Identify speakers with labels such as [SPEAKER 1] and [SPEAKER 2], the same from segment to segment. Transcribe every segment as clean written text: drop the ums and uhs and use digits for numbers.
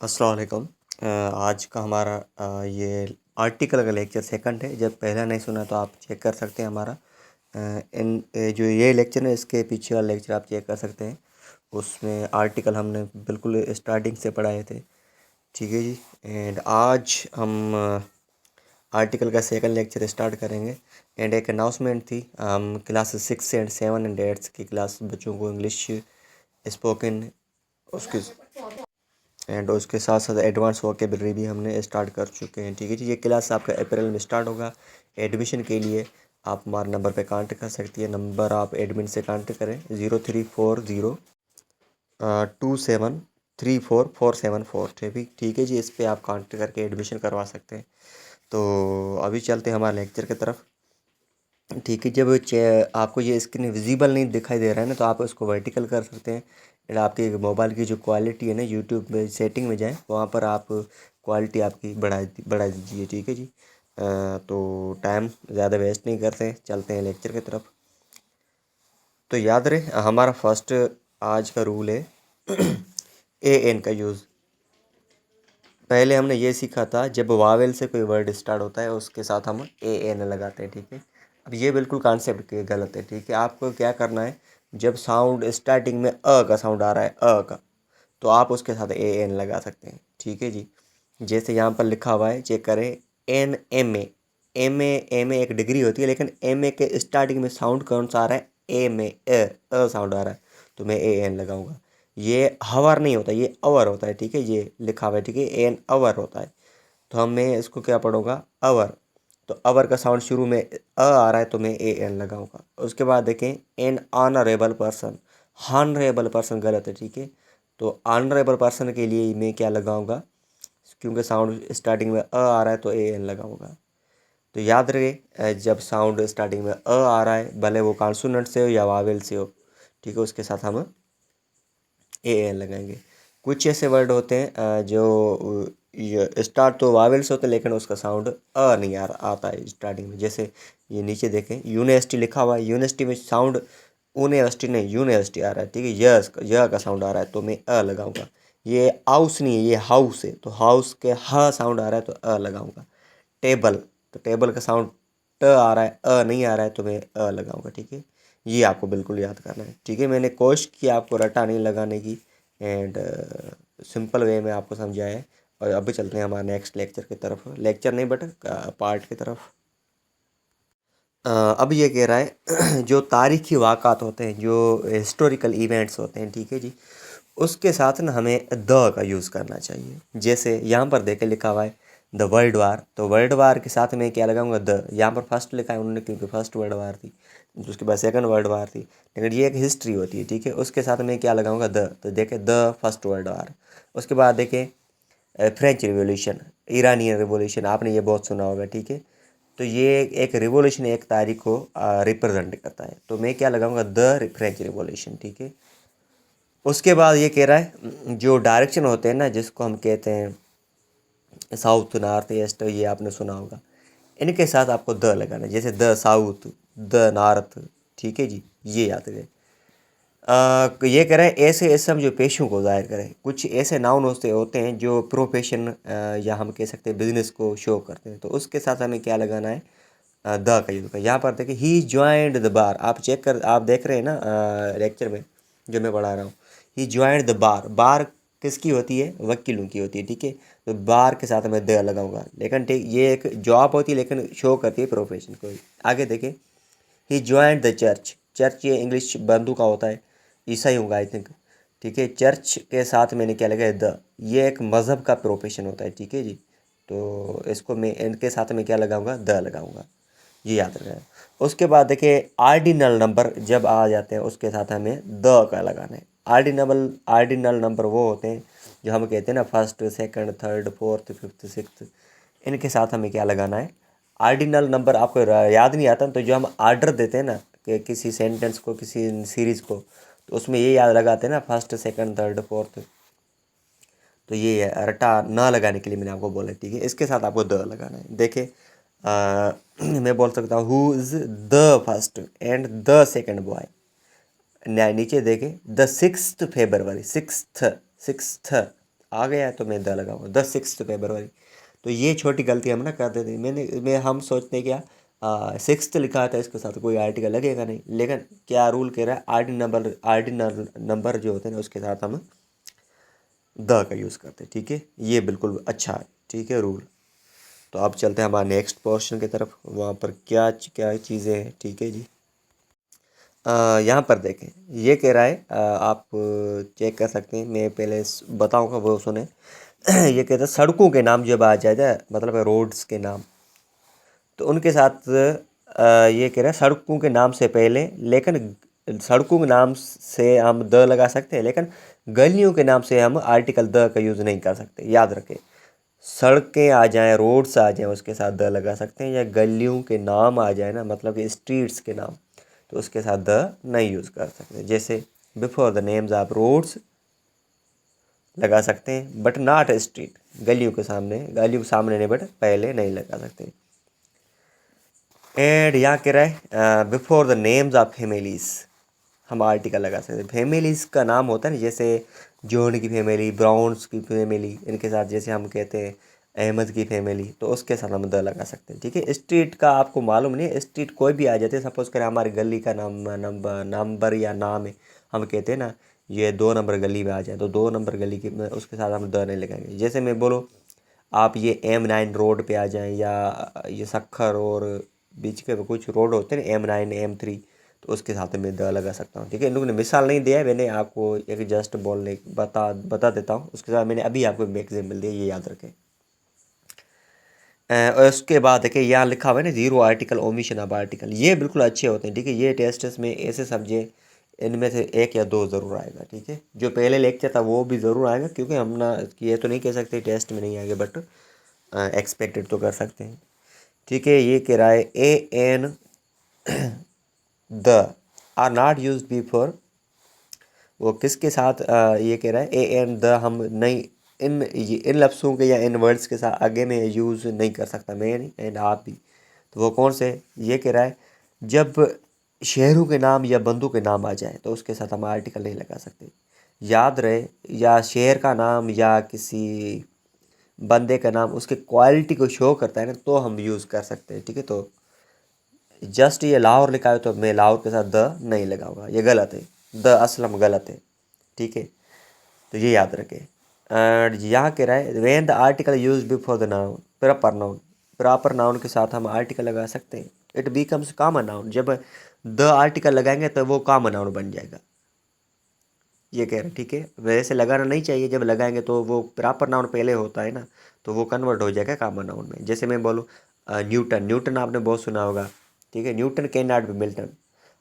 [SPEAKER 1] अस्सलाम वालेकुम। आज का हमारा ये आर्टिकल का लेक्चर सेकंड है। जब पहला नहीं सुना तो आप चेक कर सकते हैं हमारा जो ये लेक्चर है इसके पीछे वाला लेक्चर आप चेक कर सकते हैं। उसमें आर्टिकल हमने बिल्कुल स्टार्टिंग से पढ़ाए थे। ठीक है जी। एंड आज हम आर्टिकल का सेकंड लेक्चर स्टार्ट करेंगे। एंड एक अनाउंसमेंट थी, हम क्लास 6 एंड 7 एंड 8 की क्लास बच्चों को इंग्लिश स्पोकन उसके उसके साथ साथ एडवांस वोकेबलरी भी हमने स्टार्ट कर चुके हैं। ठीक है जी। ये क्लास आपका अप्रैल में स्टार्ट होगा। एडमिशन के लिए आप हमारे नंबर पे कांटेक्ट कर सकती है। नंबर आप एडमिन से कांटेक्ट करें 0340 273447 4। ठीक है जी। इस पर आप कांटेक्ट करके एडमिशन करवा सकते हैं। तो अभी चलते हैं हमारे लेक्चर की तरफ। ठीक है। जब आपको ये स्क्रीन विजिबल नहीं दिखाई दे रहा है ना, तो आप इसको वर्टिकल कर सकते हैं। एंड आपके मोबाइल की जो क्वालिटी है ना, यूट्यूब में सेटिंग में जाएं, वहाँ पर आप क्वालिटी आपकी बढ़ा दीजिए। ठीक है जी। तो टाइम ज़्यादा वेस्ट नहीं करते, चलते हैं लेक्चर की तरफ। तो याद रहे हमारा फर्स्ट आज का रूल है ए एन का यूज़। पहले हमने ये सीखा था, जब वावेल से कोई वर्ड स्टार्ट होता है उसके साथ हम ए एन लगाते हैं। ठीक है। अब ये बिल्कुल कॉन्सेप्ट के गलत है। ठीक है। आपको क्या करना है, जब साउंड स्टार्टिंग में का साउंड आ रहा है का, तो आप उसके साथ ए एन लगा सकते हैं। ठीक है जी। जैसे यहाँ पर लिखा हुआ है, चेक करें। एन एम ए एक डिग्री होती है, लेकिन एम ए के स्टार्टिंग में साउंड कौन सा आ रहा है, ए में साउंड आ रहा है, तो मैं ए एन लगाऊंगा। ये हवर नहीं होता, ये अवर होता है। ठीक है। ये लिखा हुआ है। ठीक है। एन अवर होता है। तो मैं इसको क्या पढ़ूंगा, अवर। तो अवर का साउंड शुरू में आ रहा है, तो मैं ए एन लगाऊंगा। उसके बाद देखें, N honourable person. Honourable person गलत है। ठीक है। तो ऑनरेबल पर्सन के लिए मैं क्या लगाऊंगा, क्योंकि साउंड स्टार्टिंग में आ रहा है तो ए एन लगाऊंगा। तो याद रहे, जब साउंड स्टार्टिंग में आ रहा है, भले वो कॉन्सोनेंट से हो या वावेल से हो, ठीक है, उसके साथ हम ए एन लगाएंगे। कुछ ऐसे वर्ड होते हैं जो ये स्टार्ट तो वावेल से होते हैं, लेकिन उसका साउंड नहीं आता है स्टार्टिंग में। जैसे ये नीचे देखें, यूनिवर्सिटी लिखा हुआ है, यूनिवर्सिटी में साउंड यूनिवर्सिटी नहीं, यूनिवर्सिटी आ रहा है। ठीक है। य का साउंड आ रहा है, तो मैं लगाऊंगा। ये हाउस नहीं है, ये हाउस है, तो हाउस के ह साउंड आ रहा है, तो लगाऊंगा। टेबल, तो टेबल का साउंड ट आ रहा है, नहीं आ रहा है, तो मैं लगाऊंगा। ठीक है। ये आपको बिल्कुल याद करना है। ठीक है। मैंने कोशिश की आपको रटा नहीं लगाने की, एंड सिंपल वे में आपको समझाया है। और अभी चलते हैं हमारे नेक्स्ट लेक्चर की तरफ, लेक्चर नहीं बट पार्ट की तरफ। अब ये कह रहा है जो तारीखी वाक़ात होते हैं, जो हिस्टोरिकल इवेंट्स होते हैं, ठीक है जी, उसके साथ ना हमें द का यूज़ करना चाहिए। जैसे यहाँ पर देखे लिखा हुआ है द वर्ल्ड वार, तो वर्ल्ड वार के साथ मैं क्या लगाऊंगा, द। यहाँ पर फर्स्ट लिखा है उन्होंने, क्योंकि फर्स्ट वर्ल्ड वार थी, उसके बाद सेकंड वर्ल्ड वार थी, लेकिन ये एक हिस्ट्री होती है। ठीक है। उसके साथ मैं क्या लगाऊंगा, द। तो देखे द फर्स्ट वर्ल्ड वार। उसके बाद देखें फ्रेंच रिवॉल्यूशन, ईरानियन रिवॉल्यूशन, आपने ये बहुत सुना होगा। ठीक है। तो ये एक रिवॉल्यूशन एक तारीख को रिप्रेजेंट करता है, तो मैं क्या लगाऊंगा, द फ्रेंच रिवॉल्यूशन। ठीक है। उसके बाद ये कह रहा है जो डायरेक्शन होते हैं ना, जिसको हम कहते हैं साउथ, नॉर्थ, ईस्ट, ये आपने सुना होगा, इनके साथ आपको द लगाना है। जैसे द साउथ, द नॉर्थ। ठीक है जी। ये याद रहे। ये कह रहे हैं ऐसे ऐसे हम जो पेशों को जाहिर करें। कुछ ऐसे नाउन होते हैं जो प्रोफेशन या हम कह सकते हैं बिजनेस को शो करते हैं, तो उसके साथ हमें क्या लगाना है, द का यूज़ का। यहाँ पर देखिए, ही ज्वाइंड द बार, आप देख रहे हैं ना लेक्चर में जो मैं पढ़ा रहा हूँ। ही ज्वाइंड द बार, बार किसकी होती है, वकीलों की होती है। ठीक है। तो बार के साथ मैं द लगाऊंगा, लेकिन ठीक ये एक जॉब होती है, लेकिन शो करती है प्रोफेशन को। आगे देखें, he joined the church, church ये इंग्लिश बंधु का होता है, ईसाई होगा आई थिंक। ठीक है। चर्च के साथ मैंने क्या लगाया, द। ये एक मज़हब का प्रोफेशन होता है। ठीक है जी। तो इसको मैं इनके साथ में क्या लगाऊंगा, द लगाऊंगा। ये याद रखना है। उसके बाद देखिए, आर्डिनल नंबर जब आ जाते हैं, उसके साथ हमें द का लगाना है। आर्डिनल नंबर वो होते हैं जो हम कहते हैं ना, first, second, third, fourth, fifth, sixth, इनके साथ हमें क्या लगाना है, आर्डिनल नंबर। आपको याद नहीं आता तो जो हम आर्डर देते हैं ना, कि किसी सेंटेंस को, किसी सीरीज़ को, तो उसमें ये याद लगाते हैं ना, फर्स्ट, सेकंड, थर्ड, फोर्थ। तो ये है, रटा ना लगाने के लिए मैंने आपको बोला। ठीक है। इसके साथ आपको द लगाना है। देखे मैं बोल सकता हूँ who is the first and the second boy. नीचे देखे, द 6th February, सिक्स्थ, आ गया है तो मैं द लगाऊंगा, द 6th February। तो ये छोटी गलती हम ना कर देते हैं। हम सोचते हैं क्या 6th लिखा था, इसके साथ कोई आर्टिकल लगेगा नहीं, लेकिन क्या रूल कह रहा है, आर्डिनल नंबर जो होते हैं ना उसके साथ हम द का यूज़ करते हैं। ठीक है, ये बिल्कुल अच्छा है, ठीक है रूल। तो अब चलते हैं हमारे नेक्स्ट पोर्शन की तरफ, वहाँ पर क्या क्या चीज़ें हैं। ठीक है जी, यहाँ पर देखें, ये कह रहा है आप चेक कर सकते हैं, मैं पहले बताऊँगा वो सुने। ये कहता है सड़कों के नाम जब आ जाए, मतलब रोड्स के नाम, तो उनके साथ ये कह रहा है सड़कों के नाम से पहले, लेकिन सड़कों के नाम से हम द लगा सकते हैं, लेकिन गलियों के नाम से हम आर्टिकल द का यूज़ नहीं कर सकते। याद रखें, सड़कें आ जाएँ, रोड्स आ जाएँ, उसके साथ द लगा सकते हैं, या गलियों के नाम आ जाए ना, मतलब कि स्ट्रीट्स के नाम, तो उसके साथ द नहीं यूज़ कर सकते। जैसे before the names of roads लगा सकते हैं, बट नॉट स्ट्रीट, गलियों के सामने नहीं, बट पहले नहीं लगा सकते। एंड यहाँ कह रहा है before the names of families हम आर्टिकल लगा सकते हैं। फैमिलीज़ का नाम होता है ना, जैसे जॉन की फैमिली, ब्राउन्स की फैमिली, इनके साथ जैसे हम कहते हैं अहमद की फैमिली, तो उसके साथ हम द लगा सकते हैं। ठीक है, स्ट्रीट का आपको मालूम नहीं है, स्ट्रीट कोई भी आ जाते हैं, सपोज़ करें हमारी गली का नंबर या नाम है, हम कहते हैं ना ये 2 नंबर गली में आ जाए, तो 2 नंबर गली के उसके साथ हम द नहीं लगाएंगे। जैसे मैं बोलो आप ये M9 रोड पे आ जाएं, या ये सखर और बीच के कुछ रोड होते हैं ना M9 M3, तो उसके साथ में द लगा सकता हूँ। ठीक है, इन लोगों ने मिसाल नहीं दिया है, मैंने आपको एक जस्ट बोलने बता देता हूँ, उसके साथ मैंने अभी आपको एक एग्जाम्पल दिया, ये याद रखें। और उसके बाद देखिए यहाँ लिखा हुआ है ना 0 आर्टिकल ओमिशन ऑफ आर्टिकल, ये बिल्कुल अच्छे होते हैं। ठीक है, ये टेस्ट में ऐसे सब्जेक्ट इनमें से 1 या 2 ज़रूर आएगा। ठीक है, जो पहले लेक्चर था वो भी ज़रूर आएगा, क्योंकि हम ना ये तो नहीं कह सकते टेस्ट में नहीं आएगा, बट एक्सपेक्टेड तो कर सकते हैं। ठीक है, ये कह रहा है a an the are not used before, वो किसके साथ ये कह रहा है ए एन द हम नहीं, इन लफ्ज़ों के या इन वर्ड्स के साथ आगे में यूज़ नहीं कर सकता, मैं नहीं एंड आप भी। तो वो कौन से, ये कह रहा है जब शहरों के नाम या बंदों के नाम आ जाए तो उसके साथ हम आर्टिकल नहीं लगा सकते। याद रहे, या शहर का नाम या किसी बंदे का नाम उसके क्वालिटी को शो करता है ना, तो हम यूज़ कर सकते हैं। ठीक है, तो जस्ट ये लाहौर लिखा है तो मैं लाहौर के साथ द नहीं लगाऊंगा, ये गलत है, द असलम गलत है। ठीक है, तो ये याद रखें। एंड यहाँ कह रहा है when the article use before the noun proper noun के साथ हम आर्टिकल लगा सकते हैं। इट बिकम्स कॉमन नाउन, जब द आर्टिकल लगाएंगे तो वो कॉमन नाउन बन जाएगा, ये कह रहे हैं। ठीक है, वैसे लगाना नहीं चाहिए, जब लगाएंगे तो वो प्रॉपर नाउन पहले होता है ना, तो वो कन्वर्ट हो जाएगा कॉमन नाउन में। जैसे मैं बोलूँ न्यूटन आपने बहुत सुना होगा। ठीक है, Newton can not be Milton,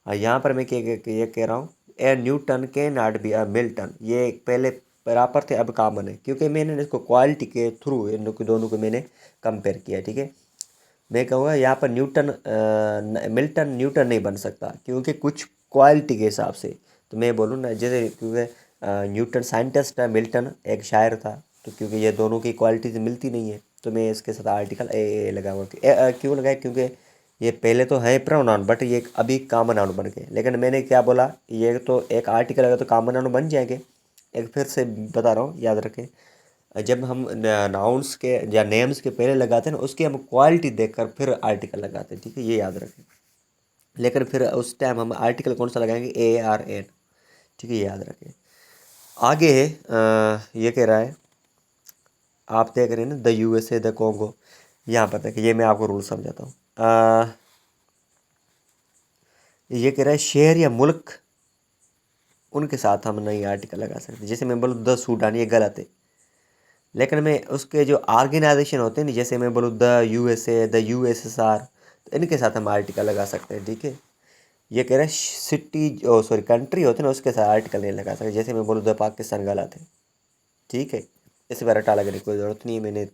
[SPEAKER 1] यहाँ पर मैं ये कह रहा हूँ A Newton can not be a Milton, ये पहले प्रॉपर थे अब कॉमन है, क्योंकि मैंने इसको क्वालिटी के थ्रू इन दोनों को मैंने कंपेयर किया। ठीक है, मैं कहूँगा यहाँ पर मिल्टन न्यूटन नहीं बन सकता, क्योंकि कुछ क्वालिटी के हिसाब से। तो मैं बोलूँ ना, जैसे क्योंकि न्यूटन साइंटिस्ट है, मिल्टन एक शायर था, तो क्योंकि ये दोनों की क्वालिटीज मिलती नहीं है, तो मैं इसके साथ आर्टिकल ए लगाऊंगा। क्यों लगाया, क्योंकि ये पहले तो है प्रोनाउन, बट ये अभी कॉमन नाउन बन गए। लेकिन मैंने क्या बोला, ये तो एक आर्टिकल अगर तो कॉमन नाउन बन जाएंगे। एक फिर से बता रहा हूँ, याद रखें, जब हम नाउन्स के या नेम्स के पहले लगाते हैं ना, उसकी हम क्वालिटी देखकर फिर आर्टिकल लगाते हैं। ठीक है, ये याद रखें। लेकिन फिर उस टाइम हम आर्टिकल कौन सा लगाएंगे, ARN। ठीक है, ये याद रखें। आगे है ये कह रहा है, आप देख रहे हैं ना द USA द कॉन्गो, यहाँ पर देखिए, ये मैं आपको रूल समझाता हूँ। ये कह रहा है शहर या मुल्क, उनके साथ हम नई आर्टिकल लगा सकते। जैसे मैं बोलूँ द सूडान, ये गलत है, लेकिन मैं उसके जो ऑर्गेनाइजेशन होते हैं ना, जैसे मैं बोलूँ द USA द USSR, तो इनके साथ हम आर्टिकल लगा सकते हैं। ठीक है, ये कह रहा है सिटी ओ सॉरी कंट्री होते हैं ना, उसके साथ आर्टिकल नहीं लगा सकते। जैसे मैं बोलूँ द पाकिस्तान, गलत है। ठीक है, इस बार हटा लगाने की कोई ज़रूरत नहीं है, मैंने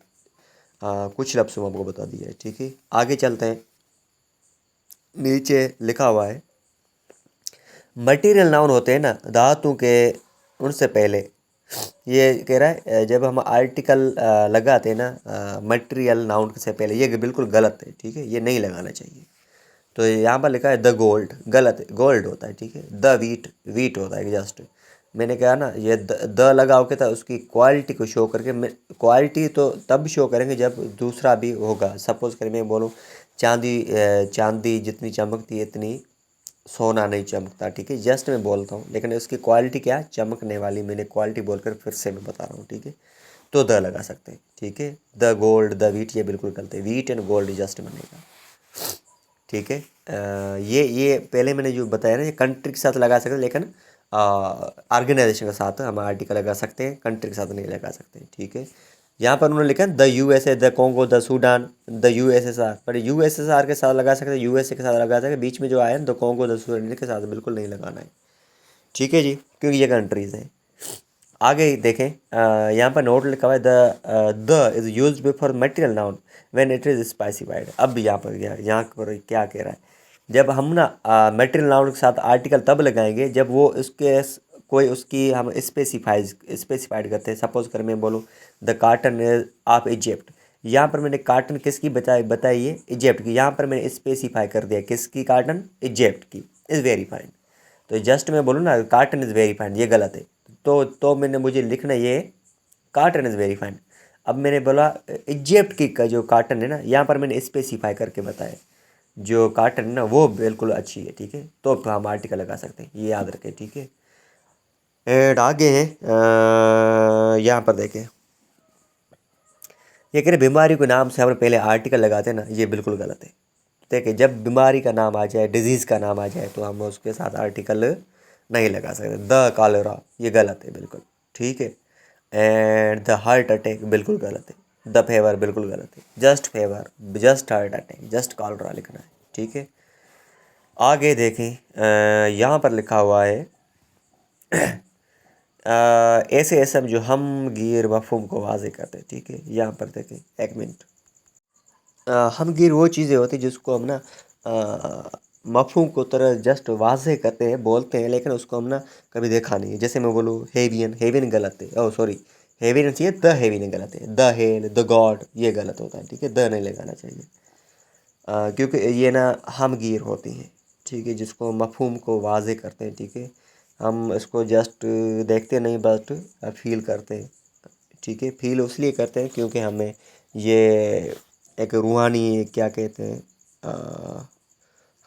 [SPEAKER 1] कुछ लफ्ज़ आपको बता दिया है। ठीक है, आगे चलते हैं। नीचे लिखा हुआ है मटेरियल नाउन होते हैं ना धातु के, उनसे पहले, ये कह रहा है जब हम आर्टिकल लगाते हैं ना मटेरियल नाउन से पहले, ये बिल्कुल गलत है। ठीक है, ये नहीं लगाना चाहिए। तो यहाँ पर लिखा है द गोल्ड, गलत है, गोल्ड होता है। ठीक है, द वीट होता है जस्ट, मैंने कहा ना ये द लगाओ के तो उसकी क्वालिटी को शो करके, क्वालिटी तो तब शो करेंगे जब दूसरा भी होगा। सपोज़ करें मैं बोलूँ चांदी जितनी चमकती है इतनी सोना नहीं चमकता, ठीक है, जस्ट मैं बोलता हूँ, लेकिन उसकी क्वालिटी क्या है, चमकने वाली। मैंने क्वालिटी बोलकर फिर से मैं बता रहा हूँ, ठीक है। तो द लगा सकते हैं, ठीक है। द गोल्ड, द वीट, ये बिल्कुल गलत है, वीट एंड गोल्ड जस्ट बनेगा, ठीक है। ये पहले मैंने जो बताया ना, ये कंट्री के साथ लगा सकते हैं, लेकिन ऑर्गेनाइजेशन के साथ हम आर्टिकल लगा सकते हैं, कंट्री के साथ नहीं लगा सकते, ठीक है। यहाँ पर उन्होंने लिखा है the USA, the Congo, the Sudan, the USSR, पर यूएसएसआर के साथ लगा सकते हैं, यूएसए के साथ लगा सकते हैं, बीच में जो आया द कॉन्गो, द सूडान, के साथ बिल्कुल नहीं लगाना है, ठीक है जी, क्योंकि ये कंट्रीज़ हैं। आगे देखें, यहाँ पर नोट लिखा हुआ है the is use before material noun when it is specified. अब यहाँ पर क्या कह रहा है, जब हम ना मटेरियल नाउन के साथ आर्टिकल तब लगाएंगे जब वो उसके कोई उसकी हम स्पेसिफाइड करते हैं। सपोज कर मैं बोलूँ द कार्टन ऑफ इजिप्ट, यहाँ पर मैंने कार्टन किसकी बताई है, इजिप्ट की। यहाँ पर मैंने स्पेसिफाई कर दिया किसकी, कार्टन, इजिप्ट की, इज़ वेरी फाइन। तो जस्ट मैं बोलूँ ना कार्टन इज़ वेरी फाइन, ये गलत है। तो मैंने मुझे लिखना ये कार्टन इज़ वेरी फाइन। अब मैंने बोला इजिप्ट की का जो कार्टन है ना, यहाँ पर मैंने स्पेसिफाई करके बताया जो कार्टन है ना वो बिल्कुल अच्छी है, ठीक है। तो हम आर्टिकल लगा सकते हैं, ये याद रखें, ठीक है। एंड आगे हैं, यहाँ पर देखें, ये कह रहे बीमारी के नाम से हम पहले आर्टिकल लगाते हैं ना, ये बिल्कुल गलत है। देखिए जब बीमारी का नाम आ जाए, डिजीज़ का नाम आ जाए, तो हम उसके साथ आर्टिकल नहीं लगा सकते। द कॉलेरा, ये गलत है बिल्कुल, ठीक है। एंड द हार्ट अटैक बिल्कुल गलत है। द फेवर बिल्कुल गलत है। Just favour, just heart attack, just cholera लिखना है, ठीक है। आगे देखें, यहाँ पर लिखा हुआ है ऐसे ऐसे जो हम गिर मफहूम को वाज़े करते हैं, ठीक है। यहाँ पर देखें, एक मिनट, हम गिर वो चीज़ें होती हैं जिसको हम ना मफहूम को तरह जस्ट वाज़े करते हैं, बोलते हैं, लेकिन उसको हम ना कभी देखा नहीं है। जैसे मैं बोलूँ हेवियन, हेवियन गलत है, ओह सॉरी, हेवियन चाहिए, द हेवियन गलत है। द हेल, द गॉड, ये गलत होता है, ठीक है, द नहीं लगाना चाहिए। क्योंकि ये ना हम गिर होती हैं, ठीक है, जिसको मफहूम को वाज़े करते हैं, ठीक है। हम इसको जस्ट देखते नहीं बट फील करते हैं, ठीक है। फील इसलिए करते हैं क्योंकि हमें ये एक रूहानी क्या कहते हैं,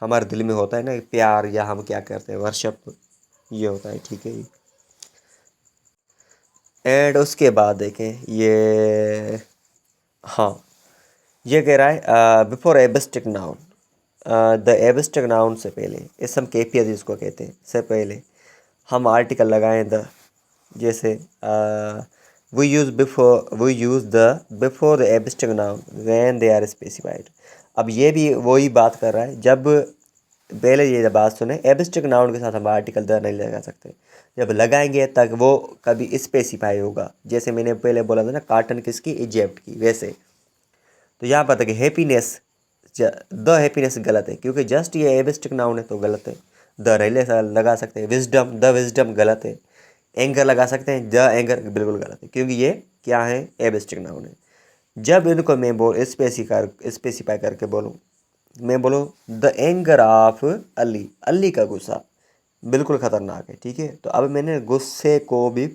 [SPEAKER 1] हमारे दिल में होता है ना प्यार, या हम क्या करते हैं, वर्शिप, ये होता है, ठीक है। एंड उसके बाद देखें ये, हाँ, ये कह रहा है before abstract noun, the abstract noun से पहले, इसम कैफियत जिसको कहते हैं, से पहले हम आर्टिकल लगाएं द। जैसे we use the before the abstract noun when they are specified. अब ये भी वही बात कर रहा है, जब पहले ये बात सुने, एब्स्ट्रैक्ट नाउन के साथ हम आर्टिकल द नहीं लगा सकते, जब लगाएंगे तक वो कभी स्पेसिफाई होगा। जैसे मैंने पहले बोला था ना कार्टन किसकी, इजिप्ट की, वैसे। तो यहाँ पर देखिए हैप्पीनेस, द हैप्पीनेस गलत है क्योंकि जस्ट ये एब्स्ट्रैक्ट नाउन है, तो गलत है। द रेले लगा सकते हैं, विजडम, द विजडम गलत है। एंगर लगा सकते हैं, द एंगर बिल्कुल गलत है क्योंकि ये क्या है, एब्स्ट्रैक्ट नाउन है। जब इनको मैं स्पेसिफाई करके बोलूँ, मैं बोलूँ the anger of Ali, Ali का गुस्सा बिल्कुल ख़तरनाक है, ठीक है। तो अब मैंने गुस्से को भी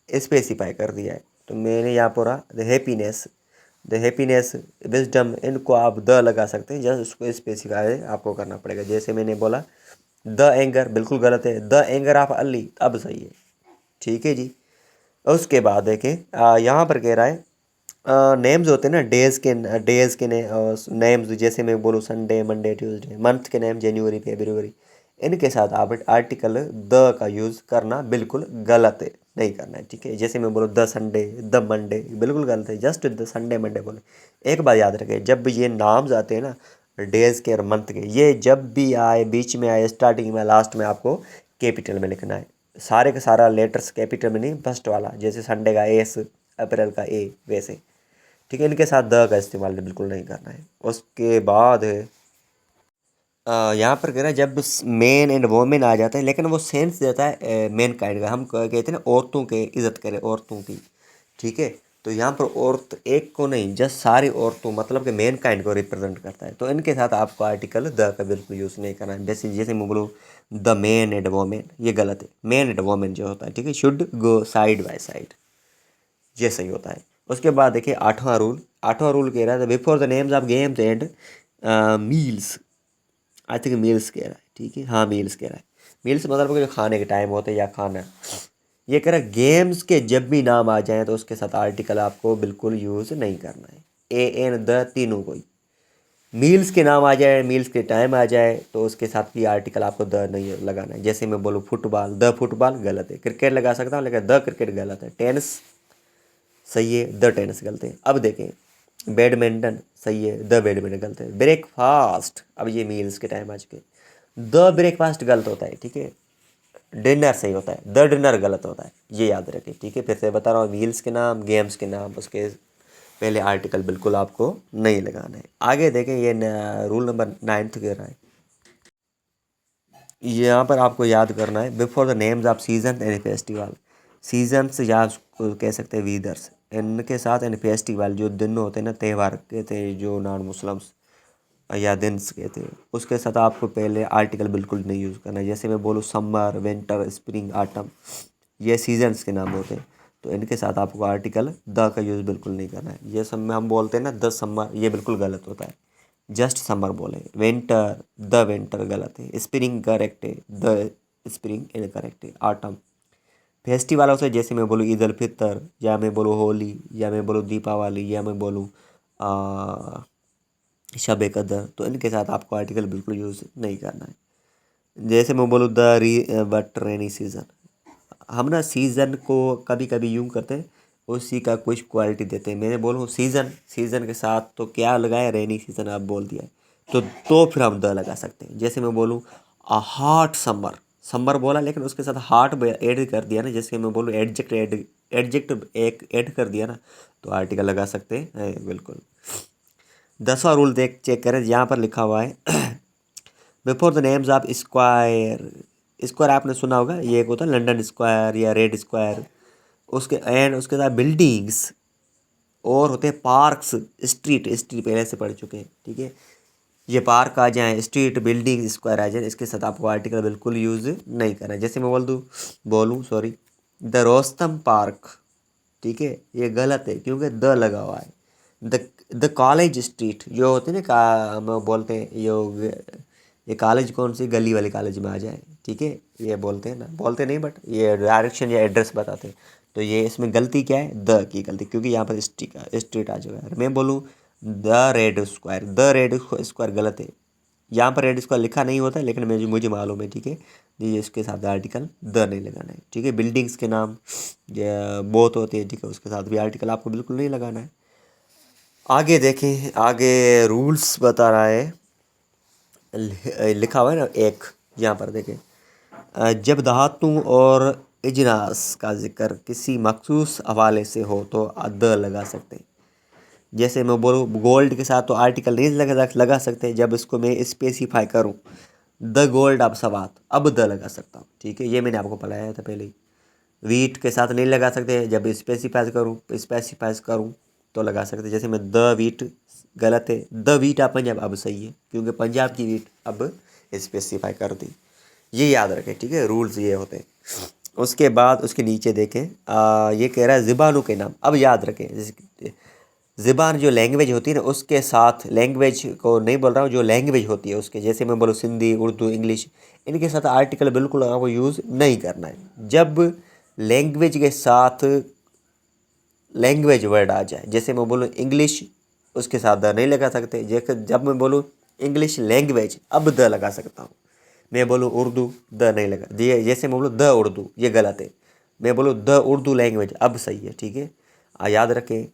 [SPEAKER 1] स्पेसिफाई कर दिया है, तो मैंने यहाँ पूरा द हैप्पीनेस, विजडम, इनको आप द लगा सकते हैं, जस्ट उसको स्पेसिफाई आपको करना पड़ेगा। जैसे मैंने बोला द एंगर बिल्कुल गलत है, द एंगर ऑफ अली अब सही है, ठीक है जी। उसके बाद देखें, यहाँ पर कह रहा है नेम्स होते हैं ना, डेज़ के नेम्स, जैसे मैं बोलूँ संडे, मंडे, ट्यूसडे। मंथ के नेम जनवरी, फरवरी, इनके साथ आप आर्टिकल द का यूज़ करना बिल्कुल गलत है, नहीं करना है, ठीक है। जैसे मैं बोलूँ द संडे, द मंडे, बिल्कुल गलत है, जस्ट द संडे मंडे बोले। एक बात याद रखें, जब ये नाम्स आते हैं ना डेज़ के और मंथ के, ये जब भी आए, बीच में आए, स्टार्टिंग में, लास्ट में, आपको कैपिटल में लिखना है। सारे का सारा लेटर्स कैपिटल में नहीं, फर्स्ट वाला, जैसे संडे का एस, अप्रैल का ए, वैसे, ठीक है। इनके साथ द का इस्तेमाल बिल्कुल नहीं करना है। उसके बाद यहाँ पर कह रहा है जब मेन एंड वोमेन आ जाता है, लेकिन वो सेंस देता है मेन काइंड का, हम कहते हैं ना औरतों के, इज़्ज़त करें औरतों की, ठीक है। तो यहाँ पर औरत एक को नहीं, जस्ट सारी औरतों मतलब कि मैन काइंड को रिप्रेजेंट करता है। तो इनके साथ आपको आर्टिकल द का बिल्कुल यूज़ नहीं करना है। जैसे जैसे मैं बोलूँ द मैन एंड वोमेन, ये गलत है। मैन एंड वोमेन जो होता है, ठीक है, should go side by side, ये सही होता है। उसके बाद देखिए आठवां रूल कह रहा है before the names of games and meals, I think meals कह रहा है, ठीक है, हाँ मील्स कह रहा है। मील्स मतलब कि जो खाने के टाइम होते हैं या खाना, ये कह रहा है गेम्स के जब भी नाम आ जाए तो उसके साथ आर्टिकल आपको बिल्कुल यूज़ नहीं करना है। ए एन द तीनों कोई, मील्स के नाम आ जाए, मील्स के टाइम आ जाए तो उसके साथ भी आर्टिकल आपको द नहीं लगाना है। जैसे मैं बोलूँ फुटबॉल, द फुटबॉल गलत है। क्रिकेट लगा सकता हूँ लेकिन द क्रिकेट गलत है। टेनिस सही है, द टेनिस गलत है। अब देखें बैडमिंटन सही है, द बैडमिंटन गलत है। ब्रेकफास्ट, अब ये मील्स के टाइम आज के, द ब्रेकफास्ट गलत होता है, ठीक है। डिनर सही होता है, द डिनर गलत होता है, ये याद रखें, ठीक है। फिर से बता रहा हूँ, मील्स के नाम, गेम्स के नाम, उसके पहले आर्टिकल बिल्कुल आपको नहीं लगाना है। आगे देखें ये रूल नंबर 9 कह रहा है, यहाँ पर आपको याद करना है before the names off season and festival. Seasons या उसको कह सकते हैं वीदर्स, इनके साथ एंड फेस्टिवल जो दिन होते हैं ना, त्यौहार कहते हैं जो नॉन मुस्लिम्स या दिन्स कहते हैं, उसके साथ आपको पहले आर्टिकल बिल्कुल नहीं यूज़ करना है। जैसे मैं बोलूँ समर, विंटर, स्प्रिंग, ऑटम, ये सीजन्स के नाम होते हैं, तो इनके साथ आपको आर्टिकल द का यूज़ बिल्कुल नहीं करना है। ये सब में हम बोलते हैं ना द समर, ये बिल्कुल गलत होता है। जस्ट समर बोले। विंटर, द विंटर गलत है। स्प्रिंग करेक्ट है, द स्प्रिंग इनकरेक्ट है। ऑटम फेस्टिवलों से, जैसे मैं बोलूँ ईद उल फितर, या मैं बोलूँ होली, या मैं बोलूँ दीपावली, या मैं बोलूँ शब ए कदर, तो इनके साथ आपको आर्टिकल बिल्कुल यूज़ नहीं करना है। जैसे मैं बोलूँ द बट रेनी सीज़न, हम ना सीज़न को कभी कभी यूँ करते हैं, उसी का कुछ क्वालिटी देते हैं। मैंने बोलूँ सीज़न, सीज़न के साथ तो क्या लगाया, रेनी सीज़न आप बोल दिया है, तो फिर हम द लगा सकते हैं। जैसे मैं बोलूँ हॉट समर, समर बोला लेकिन उसके साथ हॉट ऐड कर दिया ना, जैसे मैं बोलूँ एडजेक्ट एक ऐड कर दिया ना, तो आर्टिकल लगा सकते हैं बिल्कुल। 10वां रूल देख चेक करें, यहाँ पर लिखा हुआ है before the names of square. Square आपने सुना होगा, ये एक होता है लंदन स्क्वायर या रेड स्क्वायर, उसके एंड उसके साथ बिल्डिंग्स और होते हैं पार्क्स, स्ट्रीट, स्ट्रीट पहले से पढ़ चुके हैं, ठीक है। ये पार्क आ जाए, स्ट्रीट, बिल्डिंग, स्क्वायर आ जाए, इसके साथ आपको आर्टिकल बिल्कुल यूज़ नहीं करना है। जैसे मैं बोलूँ सॉरी द रोस्तम पार्क, ठीक है, ये गलत है क्योंकि द लगा हुआ है। द कॉलेज स्ट्रीट जो होते हैं ना, का हम बोलते हैं ये कॉलेज कौन सी गली वाली कॉलेज में आ जाए, ठीक है, ये बोलते हैं ना, बोलते नहीं बट ये डायरेक्शन या एड्रेस बताते हैं। तो ये इसमें गलती क्या है, द की गलती, क्योंकि यहाँ पर स्ट्रीट आ जाएगा। मैं बोलूँ द रेड स्क्वायर गलत है। यहाँ पर रेड स्क्वायर लिखा नहीं होता है लेकिन मुझे मालूम है, ठीक है। ये इसके साथ आर्टिकल द नहीं लगाना है, ठीक है। बिल्डिंग्स के नाम बहुत होते हैं, ठीक है, उसके साथ भी आर्टिकल आपको बिल्कुल नहीं लगाना है। आगे देखें, आगे रूल्स बता रहा है, लिखा हुआ है ना एक, यहाँ पर देखें जब धातु और इजनास का जिक्र किसी मखसूस हवाले से हो तो द लगा सकते हैं। जैसे मैं बोलूँ गोल्ड के साथ तो आर्टिकल नहीं लगा सकते, जब इसको मैं स्पेसिफाई करूँ द गोल्ड ऑफ सवात, अब द लगा सकता हूँ, ठीक है, ये मैंने आपको बताया था पहले ही। वीट के साथ नहीं लगा सकते, जब स्पेसिफाई करूँ तो लगा सकते। जैसे मैं द वीट गलत है, द वीट ऑफ पंजाब अब सही है क्योंकि पंजाब की वीट अब स्पेसिफाई कर दी, ये याद रखें, ठीक है, रूल्स ये होते हैं। उसके बाद उसके नीचे देखें ये कह रहा है ज़िबानों के नाम, अब याद रखें, जैसे ज़िबान जो लैंग्वेज होती है ना, उसके साथ लैंग्वेज को नहीं बोल रहा हूँ, जो लैंग्वेज होती है उसके, जैसे मैं बोलूँ सिंधी, उर्दू, इंग्लिश, इनके साथ आर्टिकल बिल्कुल आपको यूज़ नहीं करना है। जब लैंग्वेज के साथ लैंग्वेज वर्ड आ जाए, जैसे मैं बोलूँ इंग्लिश, उसके साथ द नहीं लगा सकते। जैसे जब मैं बोलूँ इंग्लिश लैंग्वेज, अब द लगा सकता हूँ। मैं बोलूँ उर्दू, द नहीं लगा दिए। जैसे मैं बोलूँ द उर्दू, ये गलत है। मैं बोलूँ द उर्दू लैंग्वेज, अब सही है, ठीक है। याद रखें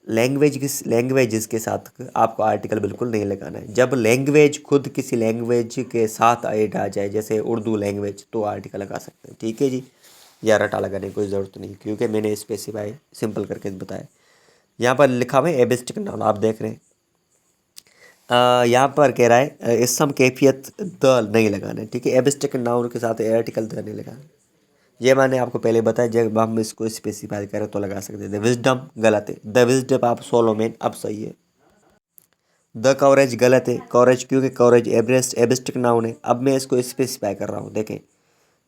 [SPEAKER 1] लैंग्वेजेस के साथ आपको आर्टिकल बिल्कुल नहीं लगाना है। जब लैंग्वेज खुद किसी लैंग्वेज के साथ ऐड आ जाए, जैसे उर्दू लैंग्वेज, तो आर्टिकल लगा सकते हैं, ठीक है जी। या रटा लगाने की कोई ज़रूरत नहीं क्योंकि मैंने स्पेसिफाई सिंपल करके बताया। यहाँ पर लिखा हुआ है एबिस्टिक नाउन, आप देख रहे हैं। यहाँ पर कह रहा है इसम कैफियत द नहीं लगाना है, ठीक है। एबिस्टिक नाउन के साथ आर्टिकल द नहीं लगाना। ये मैंने आपको पहले बताया, जब हम इसको स्पेसिफाई करें तो लगा सकते थे। विजडम गलत है, द विजडम आप सोलोमन अब सही है। द कवरेज गलत है, कवरेज क्योंकि कवरेज एब्स्ट्रैक्ट नाउन है। अब मैं इसको स्पेसिफाई कर रहा हूँ, देखें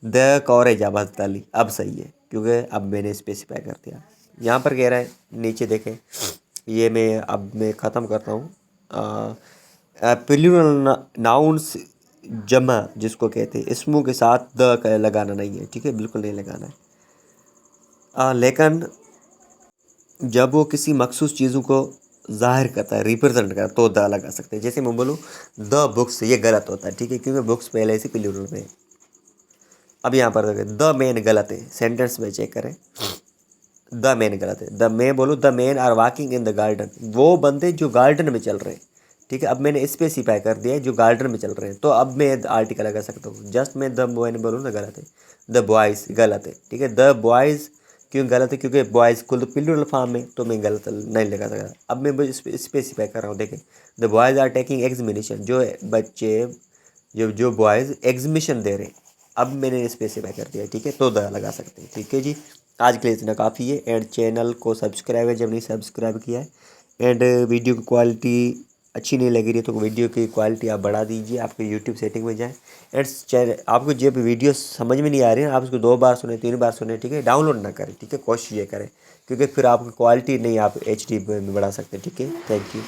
[SPEAKER 1] द कवरेज अब हस्ताली अब सही है क्योंकि अब मैंने स्पेसिफाई कर दिया। यहाँ पर कह रहा है नीचे देखें, ये मैं ख़त्म करता हूँ। प्लूरल नाउन्स जमा जिसको कहते हैं, इसमों के साथ द का लगाना नहीं है, ठीक है, बिल्कुल नहीं लगाना है। लेकिन जब वो किसी मखसूस चीज़ों को ज़ाहिर करता है, रिप्रेजेंट करता है, तो द लगा सकते हैं। जैसे मैं बोलूँ द बुक्स, ये गलत होता है, ठीक है, क्योंकि बुक्स पहले से प्लूरल में है। अब यहाँ पर देखें द मैन गलत है, सेंटेंस में चेक करें, द मैन गलत है। द मैं बोलूँ the man are walking in the garden, वो बंदे जो गार्डन में चल रहे हैं, ठीक है। अब मैंने स्पेसिफाई कर दिया है जो गार्डन में चल रहे हैं, तो अब मैं आर्टिकल लगा सकता हूँ। जस्ट मैं द मैन बोलूँ ना, गलत है। द बॉयज़ गलत है, ठीक है। द बॉयज़ क्यों गलत है, क्योंकि बॉयज़ खुद प्लूरल फॉर्म में, तो मैं गलत नहीं लगा सकता। अब मैं स्पेसिफाई कर रहा हूँ, देखें the boys are taking examination, जो बच्चे जो बॉयज़ एग्जीबिशन दे रहे हैं, अब मैंने स्पेसिफाई कर दिया, ठीक है, तो द लगा सकते हैं, ठीक है जी। आज के लिए इतना काफ़ी है। एंड चैनल को सब्सक्राइब है जब नहीं सब्सक्राइब किया है। एंड वीडियो की क्वालिटी अच्छी नहीं लग रही है तो वीडियो की क्वालिटी आप बढ़ा दीजिए, आपके यूट्यूब सेटिंग में जाएँ। एंड चैनल आपको जब वीडियो समझ में नहीं आ रही है, आप उसको 2 बार सुने, 3 बार सुने, ठीक है, डाउनलोड ना करें, ठीक है, कोशिश ये करें, क्योंकि फिर आपकी क्वालिटी नहीं आप HD में बढ़ा सकते, ठीक है। Thank you.